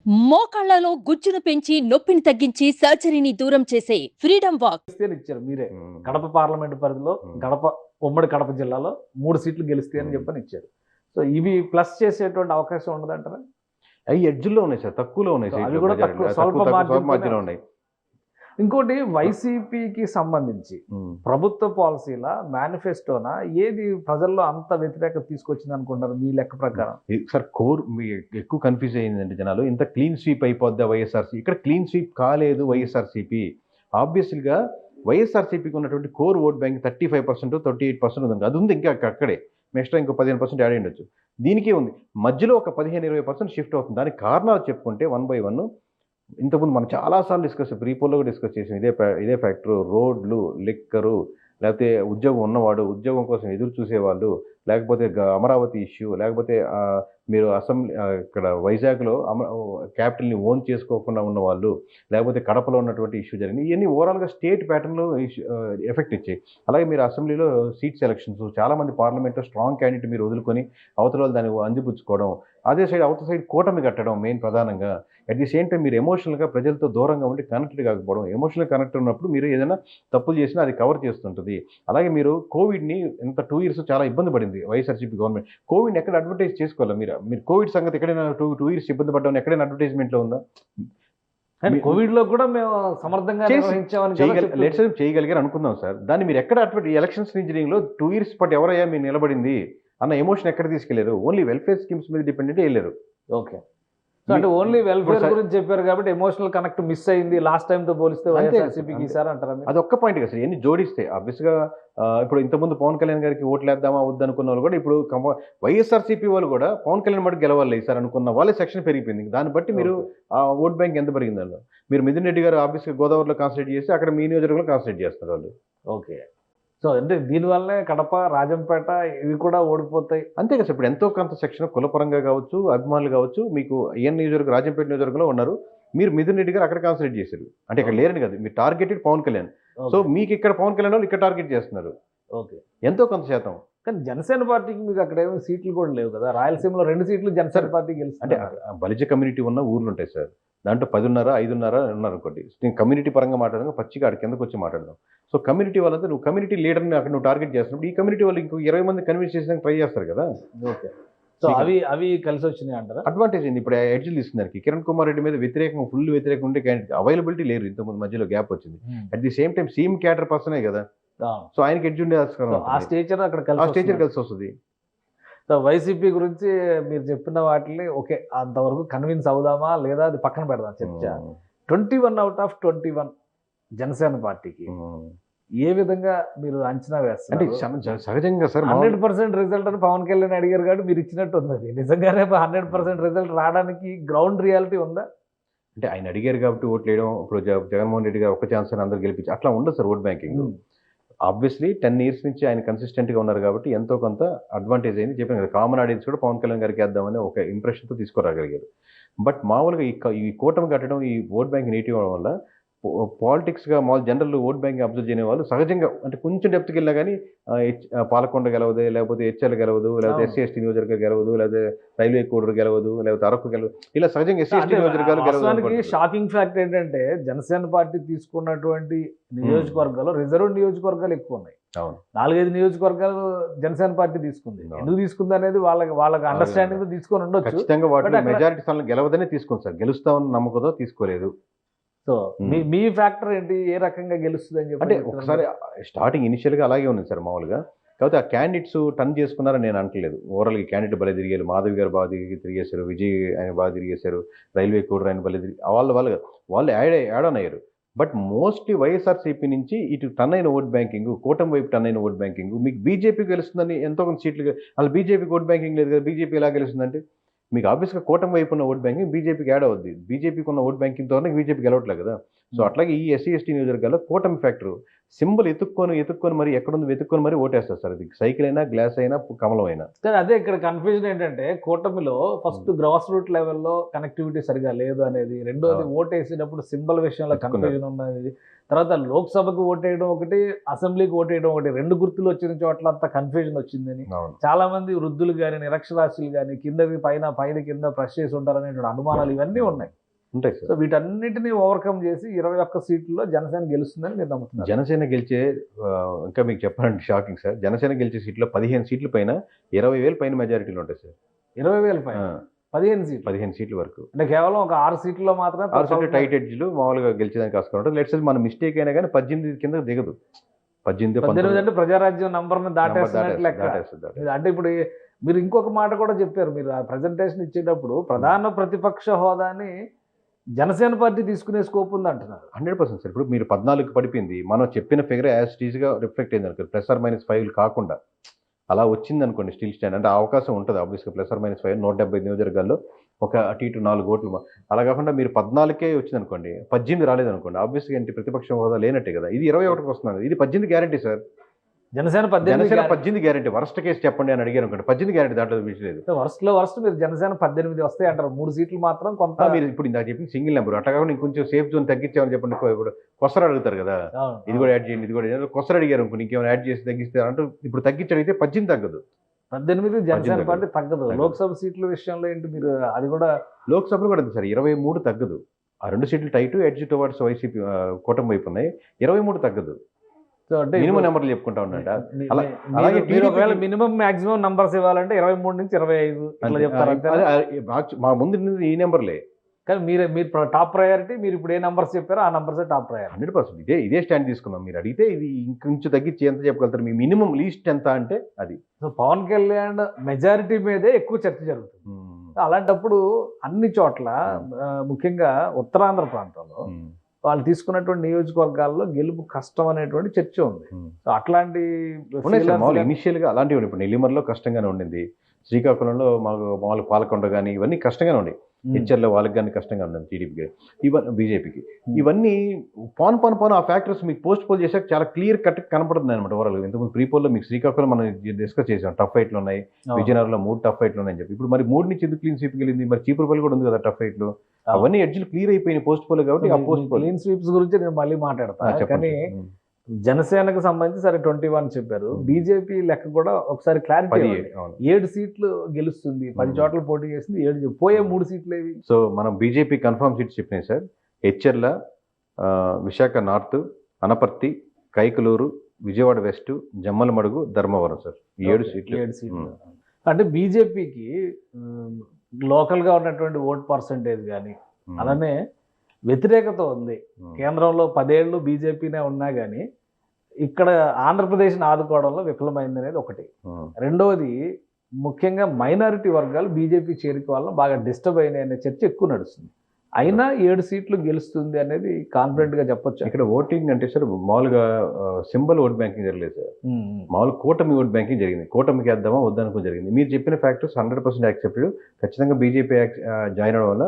మోకాళ్లలో గుజ్జును పెంచి నొప్పిని తగ్గించి సర్జరీని దూరం చేసే ఫ్రీడమ్ వాక్. ఇచ్చారు మీరే. హ్మ్. కడప పార్లమెంట్ పరిధిలో హ్మ్. ఉమ్మడి కడప జిల్లాలో 3 సీట్లు గెలుస్తాయని చెప్పని ఇచ్చారు. సో ఇవి ప్లస్ చేసేటువంటి అవకాశం ఉండదంటారా? అవి ఎడ్జ్‌లో ఉన్నాయి సార్. తక్కువలో ఉన్నాయి సో అవి సీట్లు. కూడా మెజారిటీ. తక్కువ స్వల్ప స్వల్ప మార్జిన్‌తోనే మధ్యలో ఉన్నాయి. ఇంకోటి వైసీపీకి సంబంధించి హ్మ్. ప్రభుత్వ పాలసీల మేనిఫెస్టోనా ఏది ప్రజల్లో అంత వ్యతిరేకత తీసుకొచ్చింది అనుకుంటారు మీ లెక్క ప్రకారం? సార్ మీ ఎక్కువ కన్‌ఫ్యూజ్ అయిందండి జనాలు. ఇంత క్లీన్ స్వీప్ అయిపోద్దా వైఎస్ఆర్‌సీ? ఇక్కడ క్లీన్ స్వీప్ కాలేదు వైఎస్ఆర్‌సీపీ. ఆబ్వియస్‌గా వైఎస్ఆర్‌సీపీకి ఉన్నటువంటి కోర్ ఓట్ బ్యాంక్ 35%, 38% ఉంది. అది ఉంది ఇంకా అక్కడే. నెక్స్ట్ ఇంకో 15% యాడ్ అయ్యుండొచ్చు. దీనికే ఉంది. మధ్యలో ఒక 15, 20% షిఫ్ట్ అవుతుంది. దానికి కారణాలు చెప్పుకుంటే వన్ బై వన్ ఇంతకుముందు మనం చాలా సార్లు ప్రీ పోల్‌లో కూడా డిస్కస్ చేసాం. ఇదే ఫ్యాక్టరు, రోడ్లు, లిక్కరు, లేకపోతే ఉద్యోగం ఉన్నవాడు, ఉద్యోగం కోసం ఎదురు చూసేవాళ్ళు, లేకపోతే అమరావతి ఇష్యూ, లేకపోతే మీరు ఇక్కడ వైజాగ్‌లో క్యాపిటల్‌ని ఓన్ చేసుకోకుండా ఉన్నవాళ్ళు, లేకపోతే కడపలో ఉన్నటువంటి ఇష్యూ జరిగింది. ఇవన్నీ ఓవరాల్‌గా స్టేట్ ప్యాటర్న్‌లో ఎఫెక్ట్ ఇచ్చాయి. అలాగే మీరు అసెంబ్లీలో సీట్ సెలక్షన్స్ చాలామంది పార్లమెంట్‌లో స్ట్రాంగ్ క్యాండిడేట్ మీరు వదులుకొని అవతల వాళ్ళు దాన్ని అందిపుచ్చుకోవడం, అవతల సైడ్ కూటమి కట్టడం మెయిన్ ప్రధానంగా. అట్ ది సేమ్ టైం మీరు ఎమోషనల్‌గా ప్రజలతో దూరంగా ఉండి కనెక్టెడ్ కాకపోవడం. ఎమోషనల్‌గా కనెక్ట్ ఉన్నప్పుడు మీరు ఏదైనా తప్పులు చేసినా అది కవర్ చేస్తుంటది. అలాగే మీరు కోవిడ్‌ని ఇంత 2 ఇయర్స్ చాలా ఇబ్బంది పడింది వైఎస్ఆర్‌సీపీ గవర్నమెంట్. కోవిడ్‌ని ఎక్కడ అడ్వర్టైజ్ చేసుకోవాలా మీరు కోవిడ్ సంగతి ఎక్కడైనా 2 ఇయర్స్ ఇబ్బంది పడ్డామని ఎక్కడైనా అడ్వర్టైజ్‌మెంట్‌లో ఉందా? అండ్ కోవిడ్‌లో కూడా మేము సమర్థంగా నిర్వహించామని కదా చెప్తున్నారు. చేయగలిగారు అనుకుందాం సార్. దాన్ని మీరు ఎక్కడ ఎలక్షన్స్ ఇంజనీరింగ్‌లో 2 ఇయర్స్ పాటు ఎవరయ్యా మీరు నిలబడింది అన్న ఎమోషన్ ఎక్కడ తీసుకెళ్లారు? ఓన్లీ వెల్ఫేర్ స్కీమ్స్ మీద డిపెండెంట్ ఎళ్లారు. ఓకే. సో అంటే ఓన్లీ వెల్ఫేర్ గురించి చెప్పారు కాబట్టి ఎమోషనల్ కనెక్ట్ మిస్ అయింది లాస్ట్ టైంతో పోలిస్తే వైఎస్ఆర్‌సీపీకి ఈసారి అంటారా మీరు? అదొక్క పాయింట్ కదా సార్. ఇవన్నీ జోడిస్తే ఆబ్వియస్‌గా ఇప్పుడు ఇంతకుముందు పవన్ కళ్యాణ్ గారికి ఓట్లేద్దామా వద్దనుకున్న వాళ్ళు కూడా ఇప్పుడు వైఎస్ఆర్‌సీపీ వాళ్ళు కూడా పవన్ కళ్యాణ్ మటుకు గెలవాలి ఈసారి అనుకున్న వాళ్ళే సెక్షన్ పెరిగిపోయింది. దాన్ని బట్టి మీరు ఆ ఓట్ బ్యాంక్ ఎంత పెరిగిందండి. మీరు మిథున్ రెడ్డి గారు ఆబ్వియస్‌గా గోదావరిలో కాన్సన్ట్రేట్ చేసి అక్కడ మీ నియోజకవర్గంలో కాన్సన్ట్రేట్ చేస్తారు వాళ్ళు. ఓకే. సో అంటే దీనివల్లనే కడప, రాజంపేట ఇవి కూడా ఓడిపోతాయి. అంతే కదా సార్. ఇప్పుడు ఎంతో కొంత సెక్షన్ కులపరంగా కావచ్చు, అభిమానులు కావచ్చు, మీకు రాజంపేట నియోజకవర్గంలో ఉన్నారు. మీరు మిథున్ రెడ్డి గారు అక్కడ కాన్సన్ట్రేట్ చేశారు. అంటే ఇక్కడ లేరని కాదు. మీరు టార్గెటెడ్ పవన్ కళ్యాణ్. సో మీకు ఇక్కడ పవన్ కళ్యాణ్ వాళ్ళు ఇక్కడ టార్గెట్ చేస్తున్నారు. ఓకే. ఎంతో కొంత శాతం. కానీ జనసేన పార్టీకి మీకు అక్కడ ఏమో సీట్లు కూడా లేవు కదా. రాయలసీమలో 2 సీట్లు జనసేన పార్టీ అంటే గెలుస్తుంది. బలిజ కమ్యూనిటీ ఉన్న ఊర్లు ఉంటాయి సార్. దాంట్లో 10:30, 5:30 ఉన్నారనుకోండి. నేను కమ్యూనిటీ పరంగా మాట్లాడదాం, పచ్చిగా ఆడ కిందకు వచ్చి మాట్లాడదాం. సో కమ్యూనిటీ వాళ్ళంతా నువ్వు కమ్యూనిటీ లీడర్‌ని అక్కడ నువ్వు టార్గెట్ చేస్తున్నప్పుడు ఈ కమ్యూనిటీ వాళ్ళు ఇంకో 20 మంది కన్విన్స్ చేసేందుకు ట్రై చేస్తారు కదా. ఓకే. సో అవి కలిసి వచ్చినాయి అంటారా? అడ్వాంటేజ్ ఏంది ఇప్పుడు ఎడ్జ్‌లు తీసుకున్నారు. కిరణ్ కుమార్ రెడ్డి మీద ఫుల్ వ్యతిరేకంగా ఉండే క్యాండిడేట్ అవైలబిలిటీ లేరు. ఇంతకుముందు మధ్యలో గ్యాప్ వచ్చింది. At the same time CM cadre పర్సనే కదా. సో ఆయనకి ఎడ్జ్ ఉండే ఆస్కారం ఆ స్టేచర్ అక్కడ కలిసి వస్తుంది. సో వైసీపీ గురించి మీరు చెప్పిన వాటిని ఓకే అంతవరకు కన్విన్స్ అవుదామా లేదా అది పక్కన పెడదాం చర్చ. 21 out of 21 జనసేన పార్టీకి ఏ విధంగా మీరు అంచనా వేస్తారు? అంటే సహజంగా సార్ 100% రిజల్ట్ అని పవన్ కళ్యాణ్ అడిగారు కాబట్టి మీరు ఇచ్చినట్టు ఉంది. నిజంగానే 100% రిజల్ట్ రావడానికి గ్రౌండ్ రియాలిటీ ఉందా? అంటే ఆయన అడిగారు కాబట్టి ఓట్లు వేయడం, ఇప్పుడు జగన్మోహన్ రెడ్డి గారు ఒక ఛాన్స్ అని అందరూ గెలిపించి అట్లా ఉండదు sir vote banking. Obviously 10 years నుంచి ఆయన కన్సిస్టెంట్గా ఉన్నారు కాబట్టి ఎంతో కొంత అడ్వాంటేజ్ అయింది. చెప్పాను కదా, కామన్ ఆడియన్స్ కూడా పవన్ కళ్యాణ్ గారికి వేద్దామని ఒక ఇంప్రెషన్తో తీసుకురాగలిగారు. బట్ మామూలుగా ఈ కూటమి కట్టడం, ఈ ఓట్ బ్యాంక్ నీటి ఇవ్వడం వల్ల పాలిటిక్స్గా జనరల్ ఓట్ బ్యాంక్ అబ్జర్వ్ చేయని వాళ్ళు సహజంగా అంటే కొంచెం డెప్త్కి వెళ్ళినా కానీ పాలకొండ గెలవదు, లేకపోతే హెచ్ఎల్ గెలవదు, లేకపోతే ఎస్సీ నియోజకవర్గం గెలవదు, లేకపోతే రైల్వే కోడూరు గెలవదు, లేకపోతే అరకు గెలవదు, ఇలా సహజంగా ఎస్సీ నియోజకవర్గాలు గెలవదు. షాకింగ్ ఫ్యాక్ట్ ఏంటంటే జనసేన పార్టీ తీసుకున్నటువంటి నియోజకవర్గాలు రిజర్వ్ నియోజకవర్గాలు ఎక్కువ ఉన్నాయి. 4-5 నియోజకవర్గాలు జనసేన పార్టీ తీసుకుంది. ఎందుకు తీసుకుంది అనేది వాళ్ళకి అండర్స్టాండింగ్ తీసుకొని ఉండొచ్చు. ఖచ్చితంగా వాటి మెజారిటీ స్థానాలు గెలవదనే తీసుకుంది సార్. గెలుస్తామని నమ్మకంతో తీసుకోలేదు. సో మీ ఫ్యాక్టర్ ఏంటి? ఏ రకంగా గెలుస్తుంది అని చెప్పి అంటే ఒకసారి స్టార్టింగ్ ఇనిషియల్గా అలాగే ఉంది సార్ మామూలుగా. కాకపోతే ఆ క్యాండిడేట్స్ టర్న్ చేసుకున్నారని నేను అంటలేదు. ఓవరాల్గా ఈ క్యాండిడేట్ భలే తిరిగారు. మాధవి గారు బాగా తిరిగేశారు, విజయ్ ఆయన బాగా తిరిగేశారు, రైల్వే కోడూరు ఆయన భలే తిరిగి వాళ్ళు యాడ్ ఆన్ అయ్యారు. బట్ మోస్ట్లీ వైఎస్ఆర్సీపీ నుంచి ఇటు టర్న్ అయిన ఓట్ బ్యాంకింగ్, కూటమి వైపు టర్న్ అయిన ఓట్ బ్యాంకింగ్, మీకు బీజేపీ గెలుస్తుందని ఎంతో కొంత సీట్లు అసలు బీజేపీకి ఓట్ బ్యాంకింగ్ లేదు కదా. బీజేపీ ఎలా గెలుస్తుందంటే మీకు ఆబ్వియస్గా కూటమి వైపు ఉన్న ఓట్ బ్యాంకింగ్ బీజేపీకి యాడ్ అవుద్ది. బీజేపీకి ఉన్న ఓట్ బ్యాంకింగ్తో బీజేపీ గెలవట్లేదు కదా. సో అట్లాగే ఈ ఎస్సీ ఎస్టీ నియోజకవర్గాల్లో కూటమి ఫ్యాక్టర్ సింబల్ ఎత్తుక్కొని మరి ఎక్కడుంది వెతుక్కొని మరి ఓటేస్తారు సార్. అది సైకిల్ అయినా, గ్లాస్ అయినా, కమలం అయినా. కానీ అదే ఇక్కడ కన్ఫ్యూజన్ ఏంటంటే కూటమిలో ఫస్ట్ గ్రాస్ రూట్ లెవెల్లో కనెక్టివిటీ సరిగా లేదు అనేది, రెండోది ఓటేసేటప్పుడు సింబల్ విషయంలో కన్ఫ్యూజన్ ఉన్నది, తర్వాత లోక్సభకు ఓటేయడం ఒకటి, అసెంబ్లీకి ఓటేయడం ఒకటి, రెండు గుర్తులు వచ్చిన చోట్ల అంతా కన్ఫ్యూజన్ వచ్చిందని చాలా మంది వృద్ధులు కానీ, నిరక్షరాస్యులు కానీ కిందకి పైన కింద ప్రెస్ చేసి ఉంటారనేటువంటి అనుమానాలు ఇవన్నీ ఉన్నాయి. ఉంటాయి సార్. సో వీటన్నిటిని ఓవర్కమ్ చేసి 21 సీట్లలో జనసేన గెలుస్తుందని మీరు నమ్ముతున్నారు? జనసేన గెలిచే ఇంకా మీకు చెప్పాలంటే షాకింగ్ సార్, జనసేన గెలిచే సీట్లో 15 సీట్ల పైన 20,000 పైన మెజారిటీలు ఉంటాయి సార్. 20,000 పైన 15 సీట్ల వరకు అంటే కేవలం ఒక 6 సీట్లలో మాత్రమే 6 సీట్లు టైట్ ఎడ్జ్లు మామూలుగా గెలిచేదానికి ఆస్కారం ఉంటుంది. లెట్స్ మన మిస్టేక్ అయినా కానీ 18 కింద దిగదు. 18 అంటే ప్రజారాజ్యం నంబర్ని దాటేస్తున్నట్టు లెక్క. అంటే ఇప్పుడు మీరు ఇంకొక మాట కూడా చెప్పారు, మీరు ఆ ప్రజెంటేషన్ ఇచ్చేటప్పుడు ప్రధాన ప్రతిపక్ష హోదాని జనసేన పార్టీ తీసుకునే స్కోప్ ఉంది అంటున్నారు. 100% సార్. ఇప్పుడు మీరు 14 పడిపోయింది, మనం చెప్పిన ఫిగర్ యాజ్ టీజ్గా రిఫ్లెక్ట్ అయింది అనుకోండి, +−5 కాకుండా అలా వచ్చింది అనుకోండి స్టిల్ స్టాండ్, అంటే అవకాశం ఉంటుంది ఆబ్వియస్గా. +−5 170 నియోజకవర్గాల్లో ఒక అటు ఇటు 4 ఓట్లు. అలా కాకుండా మీరు 14కే వచ్చింది అనుకోండి, 18 రాలేదనుకోండి, ఆబ్వియస్గా ఏంటి ప్రతిపక్ష హోదా లేనట్టే కదా. ఇది 21కి వస్తున్నాను, ఇది 18 guarantee sir. Janasena 18 guarantee. Worst case చెప్పండి అని అడిగారు అనుకోండి, 18 గ్యారంటీ, దాంట్లో విషయం. వరస్ట్ మీరు జనసేన 18 వస్తాయి అంటారు. 3 సీట్లు మాత్రం కొంత మీరు ఇప్పుడు ఇందాక చెప్పింది సింగిల్ నెంబర్, అట్లా కాకుండా ఇంకొంచెం సేఫ్ జోన్ తగ్గించామని చెప్పండి. ఇప్పుడు కొసర అడుగుతారు కదా, ఇది కూడా యాడ్ చేయండి, ఇది కూడా కొసర అడిగారు అనుకోండి, ఇంకేమైనా యాడ్ చేసి తగ్గిస్తారు అంటే ఇప్పుడు తగ్గించడితే 18 తగ్గదు. 18 జనసేన పార్టీ తగ్గదు. లోక్సభ సీట్ల విషయంలో ఏంటి మీరు అది కూడా? లోక్సభలో కూడా సార్ 23 తగ్గదు. ఆ 2 సీట్లు టైట్, ఎడ్జ్ టువర్డ్స్ వైసీపీ కూటమి వైపు ఉన్నాయి. 23 తగ్గదు. సో అంటే మినిమం నెంబర్లు చెప్పుకుంటా ఉన్నాడు. అలాగే ఒకవేళ మినిమం మాక్సిమం నంబర్స్ ఇవ్వాలంటే 23 నుంచి 25 ఇట్లా చెప్తారు. మా ముందు ఈ నెంబర్లే. కానీ మీరు టాప్ ప్రయారిటీ, మీరు ఇప్పుడు ఏ నంబర్స్ చెప్పారో ఆ నంబర్స్ టాప్ ప్రయారిటీ. 100% ఇదే స్టాండ్ తీసుకున్నాం. మీరు అడిగితే ఇది ఇంకొంచెం తగ్గించి ఎంత చెప్పగలుగుతారు, మీ మినిమం లీస్ట్ ఎంత అంటే అది. సో పవన్ కళ్యాణ్ మెజారిటీ మీదే ఎక్కువ చర్చ జరుగుతుంది. అలాంటప్పుడు అన్ని చోట్ల ముఖ్యంగా ఉత్తరాంధ్ర ప్రాంతంలో వాళ్ళు తీసుకున్నటువంటి నియోజకవర్గాల్లో గెలుపు కష్టం అనేటువంటి చర్చ ఉంది. సో అట్లాంటి ఇనిషియల్ గా అలాంటివి ఇప్పుడు నెల్లిమర్లో కష్టంగానే ఉండింది, శ్రీకాకుళంలో మాకు పాలకొండ కానీ ఇవన్నీ కష్టంగానే ఉన్నాయి, హెచ్ఆర్లో వాళ్ళకి కానీ కష్టంగా ఉన్నది టీడీపీకి, ఇవన్నీ బీజేపీకి. ఇవన్నీ పోను ఆ ఫ్యాక్టర్స్ మీకు పోస్ట్ పోల్ చేశాక చాలా క్లియర్ కట్ కనపడుతుంది అనమాట. ఓవరాల్ ఇంతకుముందు ప్రీపోల్లో మీకు శ్రీకాకుళం మనం డిస్కస్ చేసాం, టఫ్ ఫైట్లు ఉన్నాయి, విజయనగరంలో 3 టఫ్ ఫైట్లు ఉన్నాయని చెప్పి. ఇప్పుడు మరి 3 నుంచి ఎందుకు క్లీన్ స్వీప్ వెళ్ళింది? మరి చీపురుపల్లి కూడా ఉంది కదా టఫ్ ఫైట్లు, అవన్నీ ఎడ్జ్లు క్లియర్ అయిపోయినాయి పోస్ట్ పోల్ కాబట్టి. ఆ పోస్ట్ పోల్ క్లీన్ స్వీప్స్ గురించి నేను మళ్ళీ మాట్లాడతాను. కానీ జనసేనకు సంబంధించి సరే 21 చెప్పారు. బీజేపీ లెక్క కూడా ఒకసారి క్లారిటీ, 7 సీట్లు గెలుస్తుంది, 10 చోట్ల పోటీ చేసింది, 7 పోయే 3 సీట్లు ఏవి? సో మనం బీజేపీ కన్ఫర్మ్ సీట్స్ చెప్పినాయి సార్. హెచ్ఎర్ల, Visakha north, Anaparthi, Kaikaluru, Vijayawada west, Jammalamadugu, Dharmavaram sir. 7 సీట్లు. అంటే బీజేపీకి లోకల్గా ఉన్నటువంటి ఓట్ పర్సంటేజ్ కానీ అలానే వ్యతిరేకత ఉంది. కేంద్రంలో 10 ఏళ్ళు బీజేపీనే ఉన్నా కానీ ఇక్కడ ఆంధ్రప్రదేశ్ని ఆదుకోవడంలో విఫలమైంది అనేది ఒకటి. రెండవది ముఖ్యంగా మైనారిటీ వర్గాలు బీజేపీ చేరిక వల్ల బాగా డిస్టర్బ్ అయినాయి అనే చర్చ ఎక్కువ నడుస్తుంది. అయినా 7 సీట్లు గెలుస్తుంది అనేది కాన్ఫిడెంట్ గా చెప్పొచ్చు. ఇక్కడ ఓటింగ్ అంటే సార్ మామూలుగా సింబల్ ఓట్ బ్యాంకింగ్ జరగలేదు సార్, మామూలుగా కూటమి ఓట్ బ్యాంకింగ్ జరిగింది. కూటమికి వేద్దామా వద్దనుకో జరిగింది. మీరు చెప్పిన ఫ్యాక్టర్స్ 100% యాక్సెప్టెడ్. ఖచ్చితంగా బీజేపీ జాయిన్ అవడం వల్ల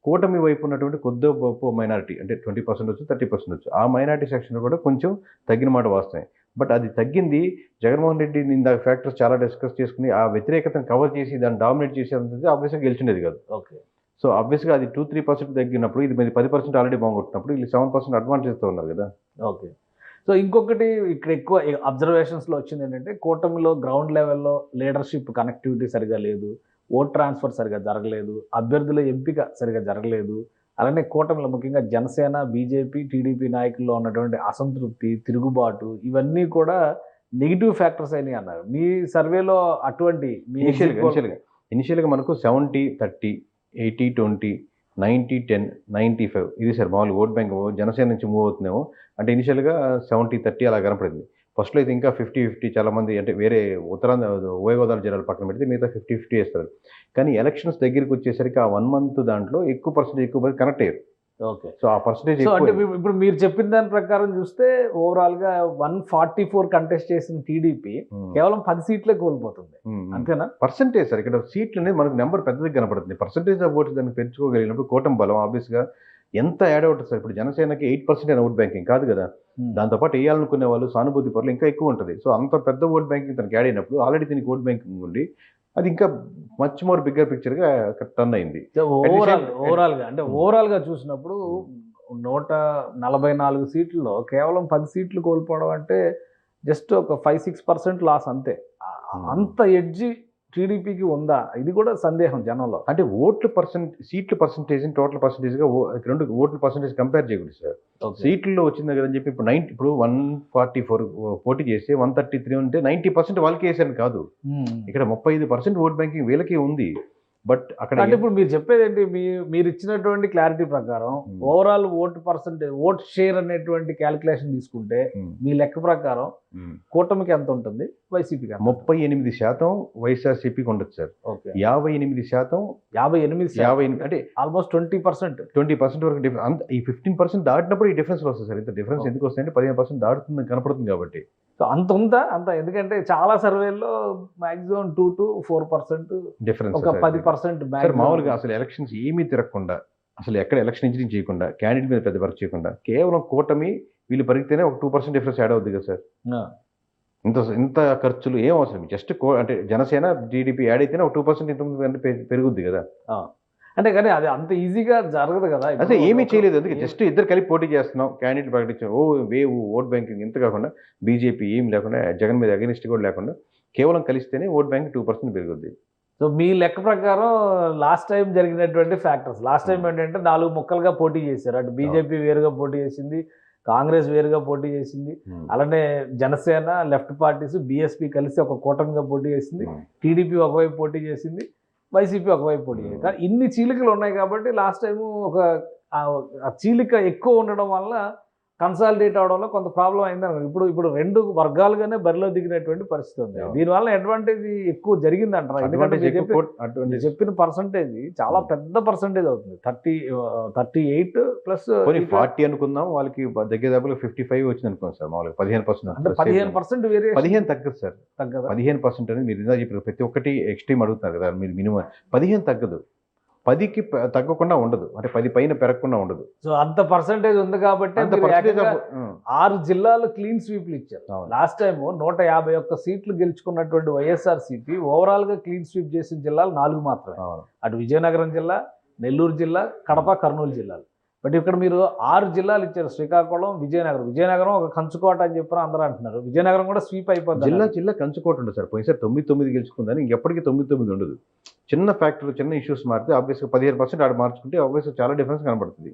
కూటమి వైపు ఉన్నటువంటి కొద్ది గొప్ప మైనారిటీ అంటే 20% వచ్చు, 30% వచ్చు, ఆ మైనారిటీ సెక్షన్ కూడా కొంచెం తగ్గిన మాట వాస్తవం. బట్ అది తగ్గింది. జగన్మోహన్ రెడ్డి ఇందాక ఫ్యాక్టర్స్ చాలా డిస్కస్ చేసుకుని ఆ వ్యతిరేకతను కవర్ చేసి దాన్ని డామినేట్ చేసి అంతే ఆబ్వియస్గా గెలిచిండేది కాదు. ఓకే. సో ఆబ్వియస్గా అది 2-3% తగ్గినప్పుడు ఇది 10% ఆల్రెడీ బాగుంటున్నప్పుడు వీళ్ళు 7% అడ్వాంటేజ్తో ఉన్నారు కదా. ఓకే. సో ఇంకొకటి ఇక్కడ ఎక్కువ అబ్జర్వేషన్స్లో వచ్చింది ఏంటంటే కూటమిలో గ్రౌండ్ లెవెల్లో లీడర్షిప్ కనెక్టివిటీ సరిగా లేదు, ఓట్ ట్రాన్స్ఫర్ సరిగా జరగలేదు, అభ్యర్థుల ఎంపిక సరిగా జరగలేదు. అలానే కూటమిలో ముఖ్యంగా జనసేన, బీజేపీ, టీడీపీ నాయకుల్లో ఉన్నటువంటి అసంతృప్తి, తిరుగుబాటు ఇవన్నీ కూడా నెగిటివ్ ఫ్యాక్టర్స్ అయినాయి అన్నారు. మీ సర్వేలో అటువంటి ఇనిషియల్గా మనకు 70-30, 80-20, 90-10, 95 ఇది సార్ మామూలు ఓట్ బ్యాంక్ జనసేన నుంచి మూవ్ అవుతున్నాము. అంటే ఇనిషియల్గా 70-30 అలా కనపడింది. ఫస్ట్లో అయితే ఇంకా 50-50 చాలామంది అంటే వేరే ఉత్తరాంధ్ర ఉభయ గోదావరి జిల్లాలు పక్కన పెడితే మిగతా 50-50 వేస్తారు. కానీ ఎలక్షన్స్ దగ్గరికి వచ్చేసరికి ఆ 1 మంత్ దాంట్లో ఎక్కువ కనెక్ట్ అయ్యారు. ఓకే. సో ఆ పర్సంటేజ్ అంటే ఇప్పుడు మీరు చెప్పిన దాని ప్రకారం చూస్తే ఓవరాల్గా 144 కంటెస్ట్ చేసిన టీడీపీ కేవలం 10 సీట్లే కోల్పోతుంది, అంతేనా? పర్సంటేజ్ సార్, ఇక్కడ సీట్లు అనేది మనకు నెంబర్ పెద్దది కనపడుతుంది. పర్సంటేజ్ ఆఫ్ ఓట్స్ దాన్ని పెంచుకోగలిగినప్పుడు కూటమి బలం ఆబ్వియస్గా ఎంత యాడ్ అవుతుంది సార్. ఇప్పుడు జనసేనకి 8% ఓట్ బ్యాంకింగ్ కాదు కదా, దాంతోపాటు వేయాలనుకునే వాళ్ళు సానుభూతి పరులు ఇంకా ఎక్కువ ఉంటుంది. సో అంత పెద్ద ఓట్ బ్యాంకింగ్ తనకి యాడ్ అయినప్పుడు ఆల్రెడీ దీనికి ఓట్ బ్యాంకింగ్ ఉండి అది ఇంకా మచ్ మోర్ బిగ్గర్ పిక్చర్గా టర్న్ అయింది. ఓవరాల్ గా చూసినప్పుడు 144 సీట్లలో కేవలం 10 సీట్లు కోల్పోవడం అంటే జస్ట్ ఒక 5-6% లాస్ అంతే. అంత ఎడ్జి టీడీపీకి ఉందా, ఇది కూడా సందేహం జనంలో. అంటే సీట్ల పర్సంటేజ్ టోటల్ పర్సంటేజ్గా రెండు ఓట్ల పర్సంటేజ్ కంపేర్ చేయకూడదు సార్. సీట్లలో వచ్చింది కదా అని చెప్పి ఇప్పుడు 144 పోటీ చేస్తే 133 ఉంటే 90% వాళ్ళకి వేసాను కాదు. ఇక్కడ 35% ఓట్ బ్యాంకింగ్ వీళ్ళకి ఉంది. బట్ అక్కడ అంటే ఇప్పుడు మీరు చెప్పేది ఏంటి, మీరు ఇచ్చినటువంటి క్లారిటీ ప్రకారం ఓవరాల్ ఓట్ షేర్ అనేటువంటి క్యాలిక్యులేషన్ తీసుకుంటే మీ లెక్క ప్రకారం కూటమికి ఎంత ఉంటుంది, వైసీపీకి 38% వైఎస్ఆర్సీపీకి ఉండొచ్చు సార్. 58% అంటే ఆల్మోస్ట్ 20% వరకు డిఫరెన్స్. ఈ 15% దాటినప్పుడు ఈ డిఫరెన్స్ వస్తుంది సార్. ఇంత డిఫరెన్స్ ఎందుకు వస్తాయంటే 15% దాటుతుంది కనపడుతుంది కాబట్టి. సో అంత ఉందా అంత, ఎందుకంటే చాలా సర్వేల్లో మాక్సిమం 2 to 4% డిఫరెన్స్, ఒక 10% మామూలుగా అసలు ఎలక్షన్స్ ఏమీ తిరగకుండా, అసలు ఎక్కడ ఎలక్షన్ ఇంజనీరింగ్ చేయకుండా, క్యాండిడేట్ మీద పెద్ద వర్క్ చేయకుండా కేవలం కూటమి వీళ్ళు పరిగితేనే ఒక 2% డిఫరెన్స్ యాడ్ అవుతుంది కదా సార్. ఇంత ఖర్చులు ఏం అవసరం, జస్ట్ అంటే జనసేన టీడీపీ యాడ్ అయితేనే ఒక 2% ఇంత పెరుగుద్ది కదా. అంటే కానీ అది అంత ఈజీగా జరగదు కదా. అదే ఏమీ చేయలేదు, అందుకే జస్ట్ ఇద్దరు కలిపి పోటీ చేస్తున్నాం, క్యాండిడేట్ ప్రకటించాం, వేవ్ ఓట్ బ్యాంకింగ్ ఇంత కాకుండా బీజేపీ ఏం లేకుండా జగన్ మీద అగెనిస్ట్ కూడా లేకుండా కేవలం కలిస్తేనే ఓట్ బ్యాంక్ 2% పెరుగుద్ది. సో మీ లెక్క ప్రకారం లాస్ట్ టైం జరిగినటువంటి ఫ్యాక్టర్స్, లాస్ట్ టైం ఏంటంటే 4 ముక్కలుగా పోటీ చేశారు. అటు బీజేపీ వేరుగా పోటీ చేసింది, కాంగ్రెస్ వేరుగా పోటీ చేసింది, అలానే జనసేన లెఫ్ట్ పార్టీస్ బీఎస్పీ కలిసి ఒక కూటమిగా పోటీ చేసింది, టీడీపీ ఒకవైపు పోటీ చేసింది, వైసీపీ ఒకవైపు పోటీ చేసింది. కానీ ఇన్ని చీలికలు ఉన్నాయి కాబట్టి లాస్ట్ టైము ఒక చీలిక ఎక్కువ ఉండడం వల్ల కన్సాలిడేట్ అవడంలో కొంత ప్రాబ్లం అయిందని. ఇప్పుడు 2 వర్గాలుగానే బరిలో దిగినటువంటి పరిస్థితి ఉంది. దీనివల్ల అడ్వాంటేజ్ ఎక్కువ జరిగింది అంటారా? ఎందుకంటే మీరు చెప్పిన పర్సంటేజ్ చాలా పెద్ద పర్సంటేజ్ అవుతుంది. 38 ప్లస్ 40 అనుకుందాం, వాళ్ళకి దగ్గర 55 వచ్చింది అనుకోండి సార్. మామూలుగా 15%. అంటే 15% వేరే 15 తగ్గదు సార్. తగ్గదు 15% అనేది మీరు ఇందా చెప్పారు. ప్రతి ఒక్కటి ఎక్స్ట్రీమ్ అడుగుతున్నారు కదా మీరు, మినిమం 15 తగ్గదు, 10కి తగ్గకుండా ఉండదు, అంటే 10 పైన పెరగకుండా ఉండదు. సో అంత పర్సంటేజ్ ఉంది కాబట్టి 6 జిల్లాలు క్లీన్ స్వీప్లు ఇచ్చారు. లాస్ట్ టైం 151 సీట్లు గెలుచుకున్నటువంటి వైఎస్ఆర్సీపీ ఓవరాల్ గా క్లీన్ స్వీప్ చేసిన జిల్లాలు 4 మాత్రమే. అటు విజయనగరం జిల్లా, నెల్లూరు జిల్లా, కడప, కర్నూలు జిల్లాలు. బట్ ఇక్కడ మీరు 6 జిల్లాలు ఇచ్చారు. శ్రీకాకుళం, విజయనగరం ఒక కంచుకోట అని చెప్పి అందరూ అంటున్నారు. విజయనగరం కూడా స్వీప్ అయిపోతుంది. జిల్లా కంచుకోట ఉండదు సార్. పోయినసారి 9 గెలుచుకుందని ఇంకెప్పటికీ 9 ఉండదు. చిన్న ఫ్యాక్టర్, చిన్న ఇష్యూస్ మారితే ఆబ్వియస్గా 15% ఆడ మార్చుకుంటే ఆబ్వియస్గా చాలా డిఫరెన్స్ కనబడుతుంది.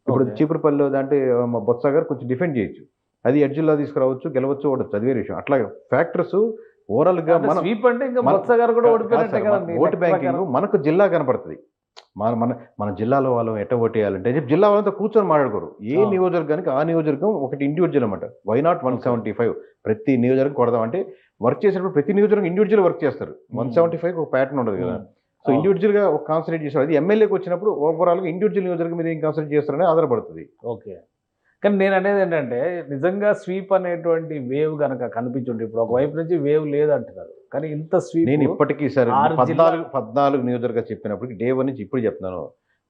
ఇప్పుడు చీపురుపల్లిలో అంటే బొత్స గారు కొంచెం డిఫెండ్ చేయొచ్చు, అది ఎడ్ జిల్లా తీసుకురావచ్చు, గెలవచ్చు, ఓడచ్చు, అది వేరే విషయం. అట్లా ఫ్యాక్టర్స్ ఓవరాల్ గా మన ఓటు బ్యాంకింగ్ మనకు జిల్లా కనపడుతుంది. మన జిల్లాలో వాళ్ళు ఎట్ట ఓటు వేయాలంటే జిల్లా వాళ్ళంతా కూర్చొని మాట్లాడుకోరు. ఏ నియోజకవర్గానికి ఆ నియోజకవర్గం ఒకటి ఇండివిజువల్ అనమాట. వై నాట్ 175 ప్రతి నియోజకవర్గం కొడదాం అంటే వర్క్ చేసినప్పుడు ప్రతి నియోజకవర్గం ఇండివిజువల్ వర్క్ చేస్తారు. 175 ఒక ప్యాటర్న్ ఉండదు కదా. సో ఇండివిజువల్ గా ఒక కాన్సన్ట్రేట్ చేస్తారు. అది ఎమ్మెల్యేకి వచ్చినప్పుడు ఓవరాల్ గా ఇండివిజువల్ నియోజకవర్గం మీద ఏం కాన్సన్ట్రేట్ చేస్తారని ఆధారపడుతుంది. ఓకే, కానీ నేను అనేది ఏంటంటే నిజంగా స్వీప్ అనేటువంటి వేవ్ కనుక కనిపించుంటే, ఇప్పుడు ఒకవైపు నుంచి వేవ్ లేదు అంటున్నారు, కానీ ఇంత స్వీప్ నేను ఇప్పటికీ సార్ 14 నియోజకవర్గాలు చెప్పినప్పటికీ డే 1 నుంచి ఇప్పుడు చెప్తున్నాను,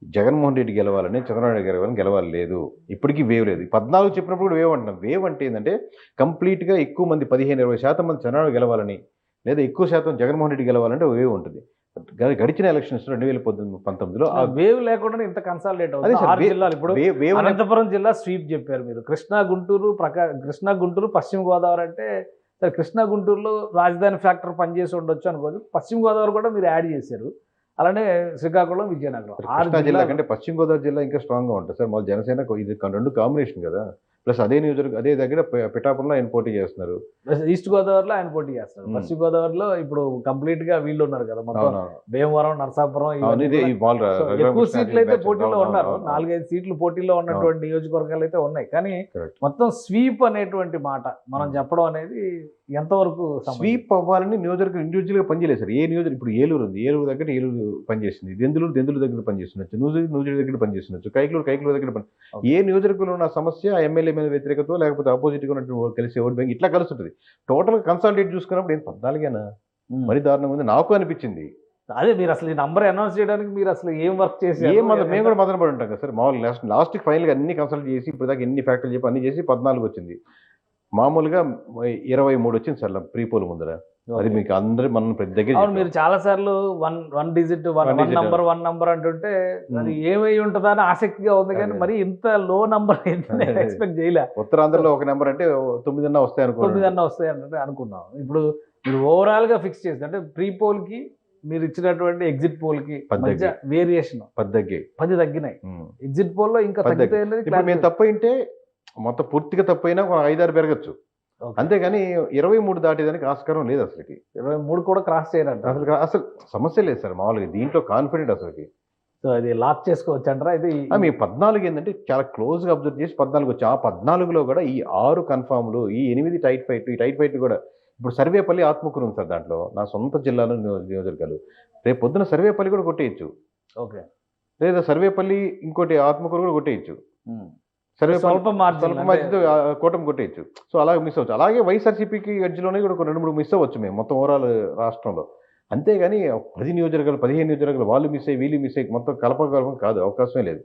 జగన్మోహన్ రెడ్డి గెలవాలని, చంద్రబాబు నాయుడు గెలవాలని, గెలవాలి లేదు. ఇప్పటికీ వేవ్ లేదు. 14 చెప్పినప్పుడు కూడా వేవ్ అంటున్నాం. వేవ్ అంటే ఏంటంటే కంప్లీట్గా ఎక్కువ మంది 15-20% మంది చంద్రబాబు గెలవాలని, లేదా ఎక్కువ శాతం జగన్మోహన్ రెడ్డి గెలవాలంటే వేవ్ ఉంటుంది. గడిచిన ఎలక్షన్స్ 2019లో ఆ వేవ్ లేకుండా ఇంత కన్సాలిడేట్ అవుతుంది. 6 జిల్లాలు ఇప్పుడు అనంతపురం జిల్లా స్వీప్ చెప్పారు మీరు. కృష్ణా, గుంటూరు, పశ్చిమ గోదావరి అంటే సరే, కృష్ణా, గుంటూరులో రాజధాని ఫ్యాక్టర్ పనిచేసి ఉండొచ్చు అనుకోవచ్చు. పశ్చిమ గోదావరి కూడా మీరు యాడ్ చేశారు. అలానే శ్రీకాకుళం, విజయనగరం, కృష్ణా జిల్లా కంటే పశ్చిమ గోదావరి జిల్లా ఇంకా స్ట్రాంగ్ గా ఉంటుంది సార్. మా జనసేన ఇది 2 కాంబినేషన్ కదా. ప్లస్ అదే నియోజకవర్గం అదే దగ్గర పిఠాపురంలో ఆయన పోటీ చేస్తున్నారు. ఈస్ట్ గోదావరిలో ఆయన పోటీ చేస్తున్నారు. పశ్చిమ గోదావరిలో ఇప్పుడు కంప్లీట్ గా వీళ్ళు ఉన్నారు కదా, మొత్తం భీమవరం, నరసాపురం, ఎక్కువ సీట్లు అయితే పోటీలో ఉన్నారు. 4-5 సీట్లు పోటీలో ఉన్నటువంటి నియోజకవర్గాలు అయితే ఉన్నాయి. కానీ మొత్తం స్వీప్ అనేటువంటి మాట మనం చెప్పడం అనేది ఎంతవరకు స్వీప్ అవ్వాలని నియోజకవర్గం ఇండివిజువల్ గా పనిచేయలేదు సార్. ఏ నియోజకవర్గం ఇప్పుడు ఏలూరు ఉంది, ఏలూరు దగ్గర ఏలూరు పనిచేస్తుంది, దెందులూరు దగ్గర పనిచేస్తుండొచ్చు, నూజివీడు దగ్గర పనిచేస్తుండొచ్చు, కైకలూరు దగ్గర ఏ నియోజకవర్గంలో ఉన్న సమస్య ఆ ఎమ్మెల్యే మీద వ్యతిరేకత లేకపోతే ఆపోజిట్ గా ఉన్నట్టు కలిసి ఓట్ బ్యాంక్ ఇట్లా కలుస్తుంటుంది. టోటల్ కన్సాలిడేట్ చూసుకున్నప్పుడు ఏం 14 మరి దారుణంగా ఉంది నాకు అనిపించింది. అదే మీరు అసలు ఈ నంబర్ అనౌన్స్ చేయడానికి మీరు అసలు ఏం వర్క్ చేసి మేము కూడా మొదలు పడి ఉంటాం కదా సార్. మామూలుగా లాస్ట్కి ఫైనల్గా అన్ని కన్సల్ట్ చేసి ఇప్పుడు దాకా ఎన్ని ఫ్యాక్టర్లు చెప్పి అన్ని చేసి 14 వచ్చింది. మామూలుగా 23 వచ్చింది సార్ ప్రీపోల్ ముందర. అది మీకు అందరూ మనం ప్రతి దగ్గర అవును, మీరు చాలా సార్లు వన్ డిజిట్ వన్ నంబర్ అంటుంటే అది ఏమై ఉంటుందా అని ఆసక్తిగా ఉంది, కానీ మరి ఇంత లో నంబర్ ఎక్స్పెక్ట్ చేయలే. ఉత్తరాంధ్రలో ఒక నెంబర్ అంటే 9 వస్తాయి అనుకో, 9 వస్తాయి అంటే అనుకున్నాం. ఇప్పుడు మీరు ఓవరాల్ గా ఫిక్స్ చేసి అంటే ప్రీ పోల్ కి మీరు ఇచ్చినటువంటి ఎగ్జిట్ పోల్ కి మధ్య వేరియేషన్ 10 తగ్గినాయి. ఎగ్జిట్ పోల్ లో ఇంకా తగ్గితే మేము తప్పైంటే మొత్తం పూర్తిగా తప్పైనా 5-6 పెరగచ్చు, అంతేగాని 23 దాటేదానికి ఆస్కారం లేదు. అసలుకి 23 కూడా క్రాస్ చేయాలంట. అసలు సమస్య లేదు సార్. మామూలుగా దీంట్లో కాన్ఫిడెంట్ అసలుకి. సో అది లాక్ చేసుకోవచ్చు అంటారా? ఇది మీ 14 ఏంటంటే చాలా క్లోజ్ గా అబ్జర్వ్ చేసి 14 వచ్చి ఆ 14లో కూడా ఈ 6 కన్ఫామ్లు, ఈ 8 టైట్ ఫైట్, ఈ టైట్ ఫైట్ కూడా ఇప్పుడు సర్వేపల్లి ఆత్మకూరు ఉంది సార్. దాంట్లో నా సొంత జిల్లాలో నియోజకవర్గాలు. రేపు పొద్దున సర్వేపల్లి కూడా కొట్టేయచ్చు, ఓకే, లేదా సర్వేపల్లి ఇంకోటి ఆత్మకూరు కూడా కొట్టేయచ్చు, స్వల్ప మార్జిన్ కూటమి కొట్టేయచ్చు. సో అలాగే మిస్ అవ్వచ్చు. అలాగే వైఎస్ఆర్సీపీకి ఎడ్జ్లోనే కూడా 2-3 మిస్ అవ్వచ్చు మేము మొత్తం ఓవరాల్ రాష్ట్రంలో. అంతేగాని 10 నియోజకవర్గాలు 15 నియోజకవర్గాలు వాళ్ళు మిస్ అయ్యి వీళ్ళు మిస్ అయ్యి మొత్తం కలపగలపం కాదు, అవకాశమే లేదు.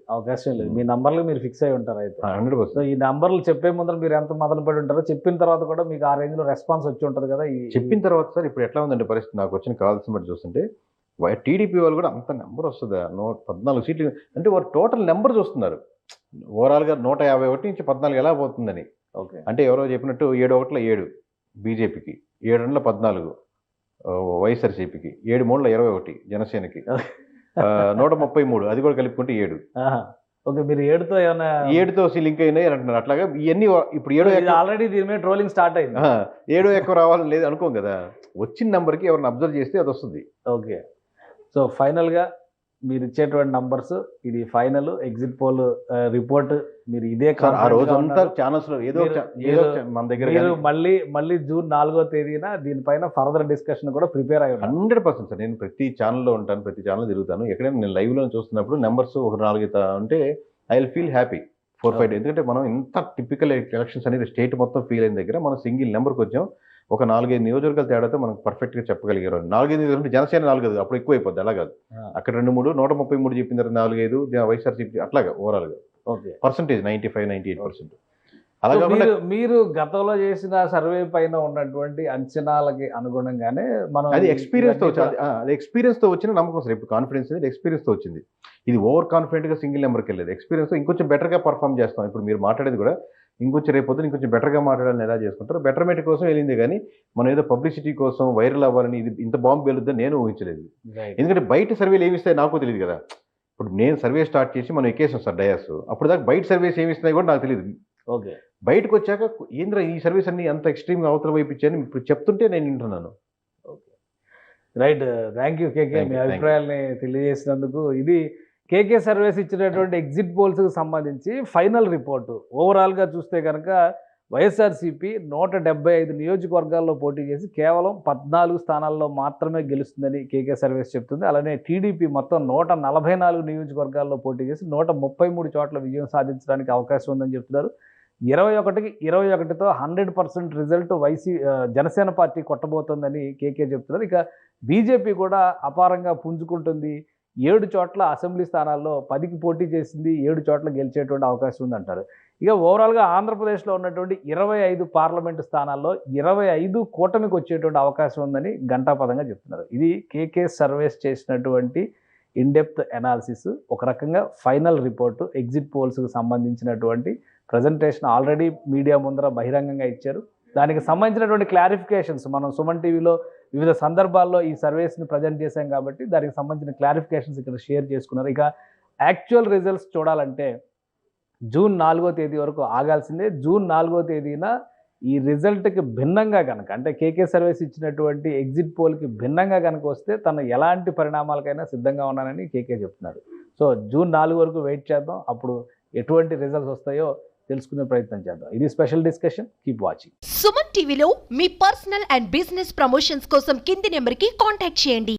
మీ నంబర్లు మీరు ఫిక్స్ అయి ఉంటారు అయితే 100%. ఈ నంబర్లు చెప్పే ముందర మీరు ఎంత మొదలు పడి ఉంటారో, చెప్పిన తర్వాత కూడా మీకు ఆ రేంజ్ లో రెస్పాన్స్ వచ్చి ఉంటుంది కదా. చెప్పిన తర్వాత సార్ ఇప్పుడు ఎట్లా ఉందంటే పరిస్థితి, నాకు వచ్చిన కావాల్సిన బట్టి చూస్తుంటే టీడీపీ వాళ్ళు కూడా అంత నెంబర్ వస్తుందా, 14 సీట్లు అంటే వారు టోటల్ నెంబర్ చూస్తున్నారు. ఓవరాల్గా 151 నుంచి 14 ఎలా పోతుందని. ఓకే, అంటే ఎవరో చెప్పినట్టు 7 బీజేపీకి, 7 14 వైఎస్ఆర్సీపీకి, 7 21 జనసేనకి, 133 అది కూడా కలుపుకుంటే 7. ఓకే, మీరు 7తో ఏమైనా 7తో లింక్ అయినాయి అంటున్నారు. అట్లాగా ఇవన్నీ ఇప్పుడు 7 ఆల్రెడీ దీని మీద ట్రోలింగ్ స్టార్ట్ అయింది. 7 ఎక్కువ రావాలని లేదు అనుకోం కదా. వచ్చిన నెంబర్కి ఎవరిని అబ్జర్వ్ చేస్తే అది వస్తుంది. ఓకే, సో ఫైనల్ గా మీరు ఇచ్చేటువంటి నంబర్స్, ఇది ఫైనల్ ఎగ్జిట్ పోల్ రిపోర్ట్. మీరు ఇదే ఆ రోజంతా ఛానల్స్ లో ఏదో మన దగ్గర మళ్ళీ జూన్ 4వ తేదీన దీనిపైన ఫర్దర్ డిస్కషన్ కూడా ప్రిపేర్ అయ్యి 100% సార్. నేను ప్రతి ఛానల్లో ఉంటాను, ప్రతి ఛానల్ తిరుగుతాను. ఎక్కడైనా నేను లైవ్ లో చూస్తున్నప్పుడు నెంబర్స్ 1-4 ఉంటే ఐ విల్ ఫీల్ హ్యాపీ 4-5. ఎందుకంటే మనం ఇంత టిపికల్ ఎలక్షన్స్ అనేది స్టేట్ మొత్తం ఫీల్ అయిన దగ్గర మనం సింగిల్ నెంబర్కి వచ్చాం. ఒక 4-5 నియోజకవర్గాలు తేడాతో మనం పర్ఫెక్ట్ గా చెప్పగలిగారు. 4-5 నియోజకవర్గాలు జనసేన 4 అప్పుడు ఎక్కువ అయిపోద్ది. అలా కాదు, అక్కడ 2-3 133 చెప్పిన తర్వాత 4-5 వైఎస్ఆర్సీపీ అట్లాగా ఓవరాల్ గా పర్సెంటేజ్ 95-98%. అలాగే మీరు గతంలో చేసిన సర్వే పైన ఉన్నటువంటి అంచనాలకి అనుగుణంగానే మనం అది ఎక్స్పీరియన్స్ తో వచ్చిన నమ్మకం సార్. ఇప్పుడు కాన్ఫిడెన్స్ అనేది ఎక్స్పీరియన్స్ తో వచ్చింది. ఇది ఓవర్ కాన్ఫిడెంట్ గా సింగిల్ నెంబర్కి వెళ్ళలేదు. ఎక్స్పీరియన్స్ తో ఇంకొంచెం బెటర్ గా పర్ఫామ్ చేస్తాం. ఇప్పుడు మీరు మాట్లాడేది కూడా ఇంకొంచెం రేపొద్దున ఇంకొంచెం బెటర్గా మాట్లాడాలని ఎలా చేసుకుంటారు. బెటర్మెంట్ కోసం వెళ్ళింది కానీ మనం ఏదో పబ్లిసిటీ కోసం వైరల్ అవ్వాలని ఇది ఇంత బాంబు వెళ్తుందని నేను ఊహించలేదు. ఎందుకంటే బయట సర్వేలు ఏమి ఇస్తాయి నాకు తెలియదు కదా. ఇప్పుడు నేను సర్వే స్టార్ట్ చేసి మనం ఎక్కేసాం సార్ డయాస్. అప్పుడు దాకా బయట సర్వేస్ ఏమి ఇస్తున్నాయి కూడా నాకు తెలియదు. ఓకే, బయటకు వచ్చాక ఏంద్ర ఈ సర్వీస్ అన్ని అంత ఎక్స్ట్రీమ్గా అవతల వైపు ఇచ్చాయని ఇప్పుడు చెప్తుంటే నేను వింటున్నాను. ఓకే, రైట్, థ్యాంక్ యూ కేకే, మీ అభిప్రాయాల్ని తెలియజేసినందుకు. ఇది కేకే సర్వేస్ ఇచ్చినటువంటి ఎగ్జిట్ పోల్స్కి సంబంధించి ఫైనల్ రిపోర్టు. ఓవరాల్గా చూస్తే కనుక వైఎస్ఆర్సీపీ 175 నియోజకవర్గాల్లో పోటీ చేసి కేవలం 14 స్థానాల్లో మాత్రమే గెలుస్తుందని కేకే సర్వేస్ చెప్తుంది. అలానే టీడీపీ మొత్తం 144 నియోజకవర్గాల్లో పోటీ చేసి 133 చోట్ల విజయం సాధించడానికి అవకాశం ఉందని చెప్తున్నారు. 21కి 21తో 100% రిజల్ట్ జనసేన పార్టీ కొట్టబోతోందని కేకే చెప్తున్నారు. ఇక బీజేపీ కూడా అపారంగా పుంజుకుంటుంది. 7 చోట్ల అసెంబ్లీ స్థానాల్లో 10కి పోటీ చేసింది, 7 చోట్ల గెలిచేటువంటి అవకాశం ఉందంటారు. ఇక ఓవరాల్గా ఆంధ్రప్రదేశ్లో ఉన్నటువంటి 25 పార్లమెంటు స్థానాల్లో 25 కూటమికి వచ్చేటువంటి అవకాశం ఉందని ఘంటాపదంగా చెప్తున్నారు. ఇది కేకే సర్వేస్ చేసినటువంటి ఇన్డెప్త్ అనాలిసిస్. ఒక రకంగా ఫైనల్ రిపోర్టు ఎగ్జిట్ పోల్స్కి సంబంధించినటువంటి ప్రజెంటేషన్ ఆల్రెడీ మీడియా ముందర బహిరంగంగా ఇచ్చారు. దానికి సంబంధించినటువంటి క్లారిఫికేషన్స్ మనం సుమన్ టీవీలో వివిధ సందర్భాల్లో ఈ సర్వేస్ని ప్రజెంట్ చేశాం కాబట్టి దానికి సంబంధించిన క్లారిఫికేషన్స్ ఇక్కడ షేర్ చేసుకున్నారు. ఇక యాక్చువల్ రిజల్ట్స్ చూడాలంటే జూన్ 4వ తేదీ వరకు ఆగాల్సిందే. జూన్ 4వ తేదీన ఈ రిజల్ట్కి భిన్నంగా కనుక, అంటే కేకే సర్వేస్ ఇచ్చినటువంటి ఎగ్జిట్ పోల్కి భిన్నంగా కనుక వస్తే తను ఎలాంటి పరిణామాలకైనా సిద్ధంగా ఉన్నానని కేకే చెప్తున్నారు. సో జూన్ 4 వరకు వెయిట్ చేద్దాం. అప్పుడు ఎటువంటి రిజల్ట్స్ వస్తాయో తెలుసుకునే ప్రయత్నం చేద్దాం. ఇది special discussion. Keep watching. Suman టీవీలో మీ పర్సనల్ అండ్ బిజినెస్ ప్రమోషన్స్ కోసం కింది నెంబర్కి కాంటాక్ట్ చేయండి.